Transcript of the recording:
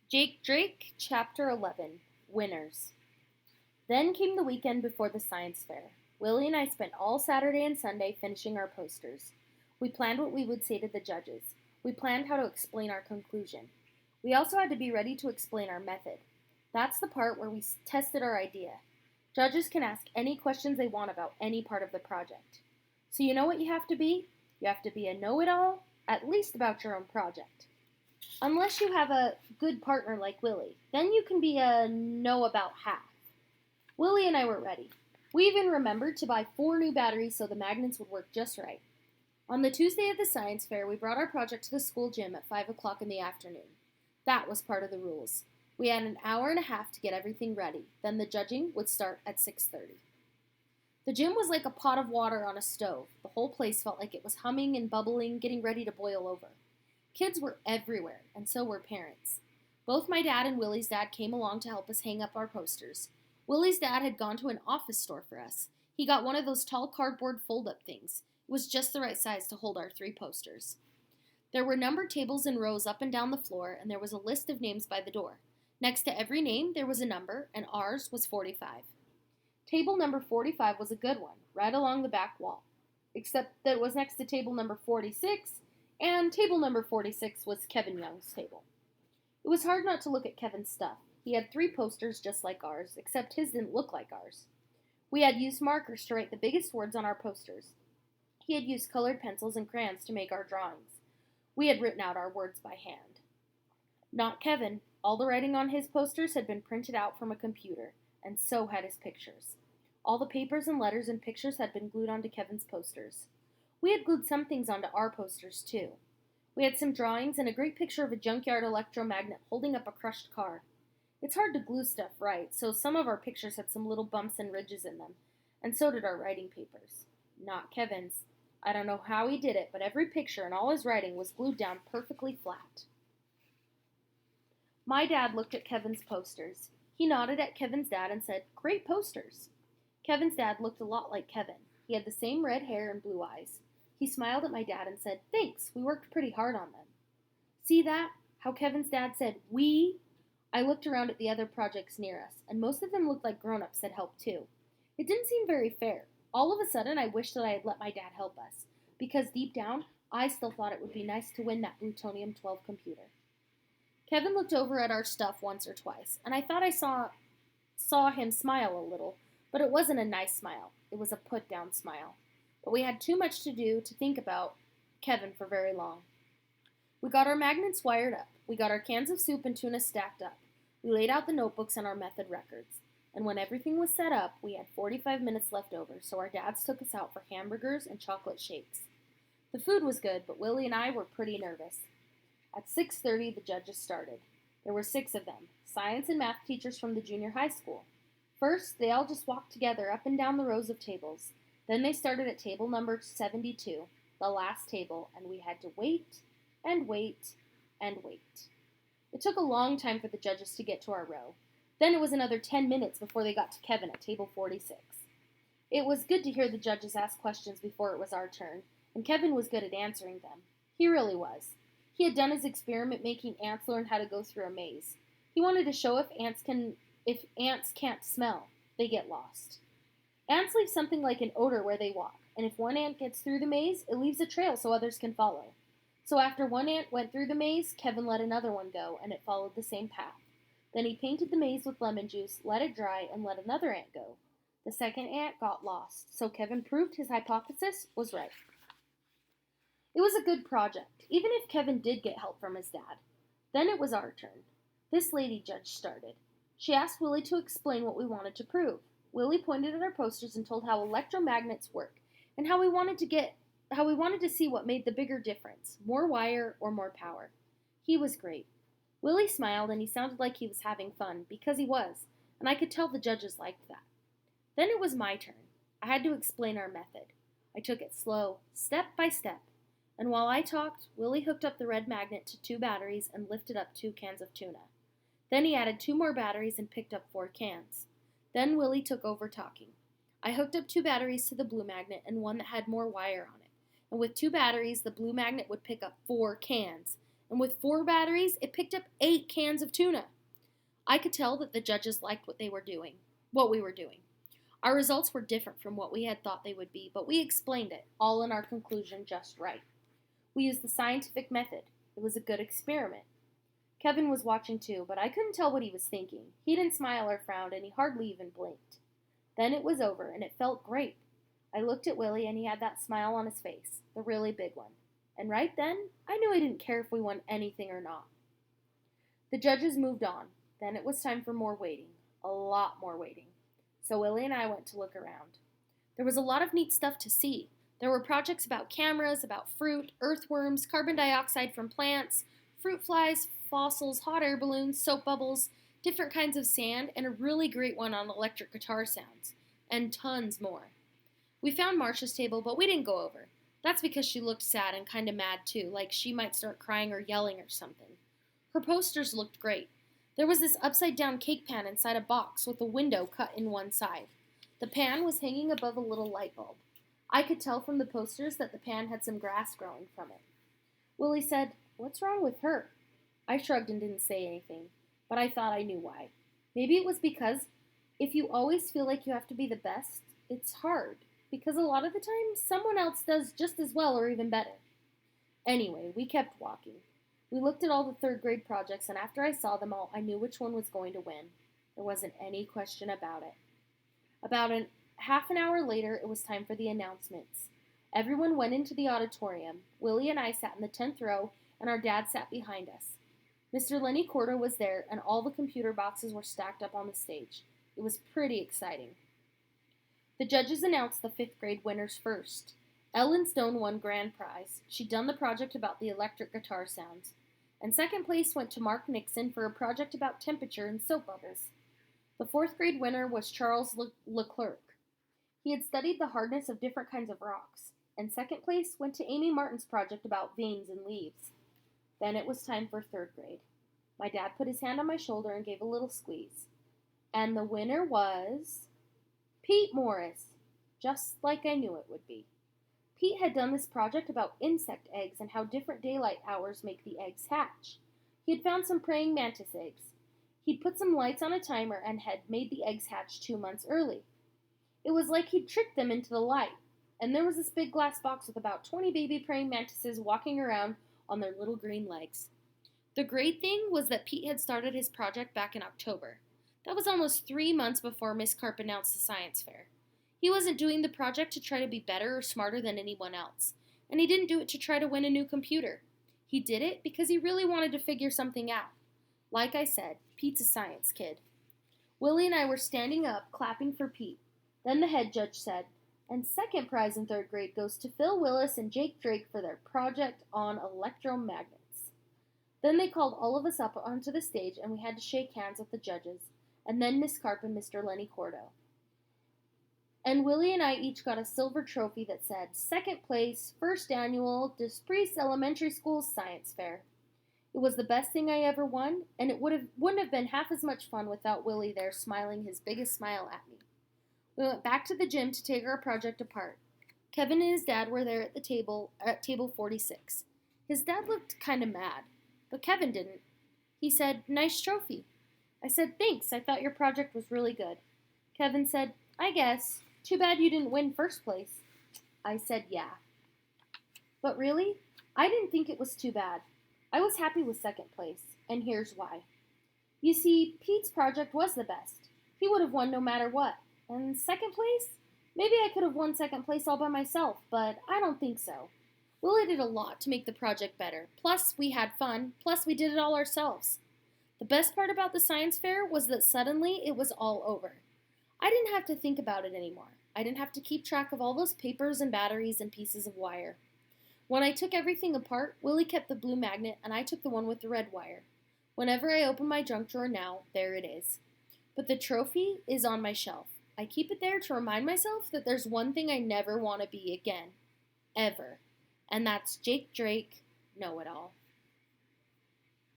Jake Drake, Chapter 11 Winners. Then came the weekend before the science fair. Willie and I spent all Saturday and Sunday finishing our posters. We planned what we would say to the judges. We planned how to explain our conclusion. We also had to be ready to explain our method. That's the part where we tested our idea. Judges can ask any questions they want about any part of the project. So you know what you have to be? You have to be a know-it-all, at least about your own project. Unless you have a good partner like Willie, then you can be a know about half. Willie and I were ready. We even remembered to buy 4 new batteries so the magnets would work just right. On the Tuesday of the science fair, we brought our project to the school gym at 5 o'clock in the afternoon. That was part of the rules. We had an hour and a half to get everything ready. Then the judging would start at 6:30. The gym was like a pot of water on a stove. The whole place felt like it was humming and bubbling, getting ready to boil over. Kids were everywhere, and so were parents. Both my dad and Willie's dad came along to help us hang up our posters. Willie's dad had gone to an office store for us. He got one of those tall cardboard fold-up things. It was just the right size to hold our 3 posters. There were numbered tables in rows up and down the floor, and there was a list of names by the door. Next to every name, there was a number, and ours was 45. Table number 45 was a good one, right along the back wall, except that it was next to table number 46, and table number 46 was Kevin Young's table. It was hard not to look at Kevin's stuff. He had 3 posters just like ours, except his didn't look like ours. We had used markers to write the biggest words on our posters. He had used colored pencils and crayons to make our drawings. We had written out our words by hand. Not Kevin. All the writing on his posters had been printed out from a computer, and so had his pictures. All the papers and letters and pictures had been glued onto Kevin's posters. We had glued some things onto our posters, too. We had some drawings and a great picture of a junkyard electromagnet holding up a crushed car. It's hard to glue stuff right, so some of our pictures had some little bumps and ridges in them, and so did our writing papers. Not Kevin's. I don't know how he did it, but every picture and all his writing was glued down perfectly flat. My dad looked at Kevin's posters. He nodded at Kevin's dad and said, "Great posters." Kevin's dad looked a lot like Kevin. He had the same red hair and blue eyes. He smiled at my dad and said, "Thanks, we worked pretty hard on them." See that? How Kevin's dad said, "we"? I looked around at the other projects near us, and most of them looked like grown-ups had helped too. It didn't seem very fair. All of a sudden, I wished that I had let my dad help us, because deep down, I still thought it would be nice to win that Plutonium-12 computer. Kevin looked over at our stuff once or twice, and I thought I saw him smile a little, but it wasn't a nice smile. It was a put-down smile. But we had too much to do to think about Kevin for very long. We got our magnets wired up. We got our cans of soup and tuna stacked up. We laid out the notebooks and our method records. And when everything was set up, we had 45 minutes left over, so our dads took us out for hamburgers and chocolate shakes. The food was good, but Willie and I were pretty nervous. At 6:30, the judges started. There were 6 of them, science and math teachers from the junior high school. First, they all just walked together up and down the rows of tables. Then they started at table number 72, the last table, and we had to wait and wait and wait. It took a long time for the judges to get to our row. Then it was another 10 minutes before they got to Kevin at table 46. It was good to hear the judges ask questions before it was our turn, and Kevin was good at answering them. He really was. He had done his experiment making ants learn how to go through a maze. He wanted to show if ants can't smell, they get lost. Ants leave something like an odor where they walk, and if one ant gets through the maze, it leaves a trail so others can follow. So after one ant went through the maze, Kevin let another one go, and it followed the same path. Then he painted the maze with lemon juice, let it dry, and let another ant go. The second ant got lost, so Kevin proved his hypothesis was right. It was a good project, even if Kevin did get help from his dad. Then it was our turn. This lady judge started. She asked Willie to explain what we wanted to prove. Willie pointed at our posters and told how electromagnets work, and how we wanted to see what made the bigger difference, more wire or more power. He was great. Willie smiled and he sounded like he was having fun, because he was, and I could tell the judges liked that. Then it was my turn. I had to explain our method. I took it slow, step by step, and while I talked, Willie hooked up the red magnet to 2 batteries and lifted up 2 cans of tuna. Then he added 2 more batteries and picked up 4 cans. Then Willie took over talking. I hooked up 2 batteries to the blue magnet and one that had more wire on it. And with 2 batteries, the blue magnet would pick up 4 cans. and with 4 batteries, it picked up 8 cans of tuna. I could tell that the judges liked what we were doing. Our results were different from what we had thought they would be, but we explained it, all in our conclusion just right. We used the scientific method. It was a good experiment. Kevin was watching too, but I couldn't tell what he was thinking. He didn't smile or frown, and he hardly even blinked. Then it was over, and it felt great. I looked at Willie, and he had that smile on his face, the really big one. And right then, I knew he didn't care if we won anything or not. The judges moved on. Then it was time for more waiting. A lot more waiting. So Willie and I went to look around. There was a lot of neat stuff to see. There were projects about cameras, about fruit, earthworms, carbon dioxide from plants, fruit flies, fossils, hot air balloons, soap bubbles, different kinds of sand, and a really great one on electric guitar sounds. And tons more. We found Marcia's table, but we didn't go over. That's because she looked sad and kind of mad too, like she might start crying or yelling or something. Her posters looked great. There was this upside-down cake pan inside a box with a window cut in one side. The pan was hanging above a little light bulb. I could tell from the posters that the pan had some grass growing from it. Willie said, "What's wrong with her?" I shrugged and didn't say anything, but I thought I knew why. Maybe it was because if you always feel like you have to be the best, it's hard, because a lot of the time someone else does just as well or even better. Anyway, we kept walking. We looked at all the 3rd grade projects, and after I saw them all, I knew which one was going to win. There wasn't any question about it. About half an hour later, it was time for the announcements. Everyone went into the auditorium. Willie and I sat in the 10th row, and our dad sat behind us. Mr. Lenny Cordo was there, and all the computer boxes were stacked up on the stage. It was pretty exciting. The judges announced the 5th grade winners first. Ellen Stone won grand prize. She'd done the project about the electric guitar sounds. And 2nd place went to Mark Nixon for a project about temperature and soap bubbles. The 4th grade winner was Charles Leclerc. He had studied the hardness of different kinds of rocks. And 2nd place went to Amy Martin's project about veins in leaves. Then it was time for 3rd grade. My dad put his hand on my shoulder and gave a little squeeze. And the winner was Pete Morris, just like I knew it would be. Pete had done this project about insect eggs and how different daylight hours make the eggs hatch. He had found some praying mantis eggs. He'd put some lights on a timer and had made the eggs hatch 2 months early. It was like he'd tricked them into the light, and there was this big glass box with about 20 baby praying mantises walking around on their little green legs. The great thing was that Pete had started his project back in October. That was almost 3 months before Miss Carp announced the science fair. He wasn't doing the project to try to be better or smarter than anyone else, and he didn't do it to try to win a new computer. He did it because he really wanted to figure something out. Like I said, Pete's a science kid. Willie and I were standing up, clapping for Pete. Then the head judge said, "And 2nd prize in 3rd grade goes to Phil Willis and Jake Drake for their project on electromagnets." Then they called all of us up onto the stage, and we had to shake hands with the judges, and then Miss Carp and Mr. Lenny Cordo. And Willie and I each got a silver trophy that said, "2nd place, 1st annual Desprez Elementary School Science Fair." It was the best thing I ever won, and it wouldn't have been half as much fun without Willie there smiling his biggest smile at me. We went back to the gym to take our project apart. Kevin and his dad were there at table 46. His dad looked kind of mad, but Kevin didn't. He said, "Nice trophy." I said, "Thanks, I thought your project was really good." Kevin said, "I guess. Too bad you didn't win 1st place." I said, "Yeah." But really, I didn't think it was too bad. I was happy with 2nd place, and here's why. You see, Pete's project was the best. He would have won no matter what. And 2nd place? Maybe I could have won 2nd place all by myself, but I don't think so. Willie did a lot to make the project better. Plus, we had fun. Plus, we did it all ourselves. The best part about the science fair was that suddenly it was all over. I didn't have to think about it anymore. I didn't have to keep track of all those papers and batteries and pieces of wire. When I took everything apart, Willie kept the blue magnet and I took the one with the red wire. Whenever I open my junk drawer now, there it is. But the trophy is on my shelf. I keep it there to remind myself that there's one thing I never want to be again. Ever. And that's Jake Drake, Know-It-All.